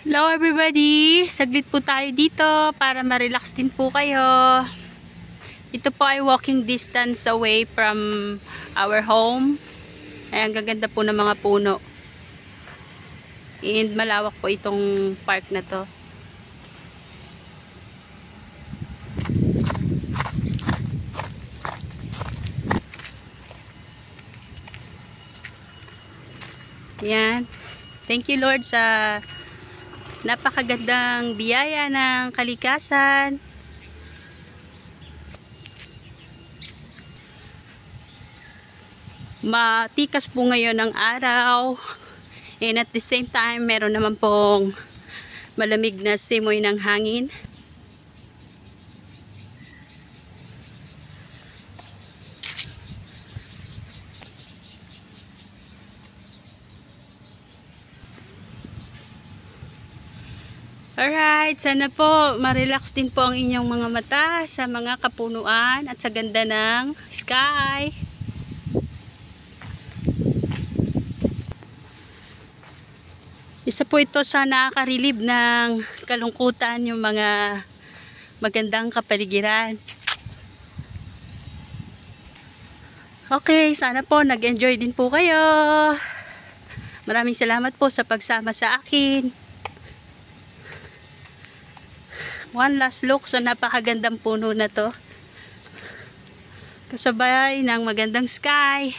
Hello everybody! Saglit po tayo dito para ma-relax din po kayo. Ito po ay walking distance away from our home. Ay, ang gaganda po ng mga puno. And malawak po itong park na to. Yan. Thank you Lord sa napakagandang biyaya ng kalikasan. Matikas po ngayon ang araw. And at the same time, meron naman pong malamig na simoy ng hangin. Alright, sana po ma-relax din po ang inyong mga mata sa mga kapunuan at sa ganda ng sky. Isa po ito sa nakaka-relieve ng kalungkutan, yung mga magandang kapaligiran. Okay, sana po nag-enjoy din po kayo. Maraming salamat po sa pagsama sa akin. One last look sa napakagandang puno na to. Kasabay ng magandang sky.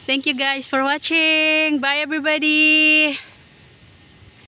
Thank you guys for watching. Bye everybody!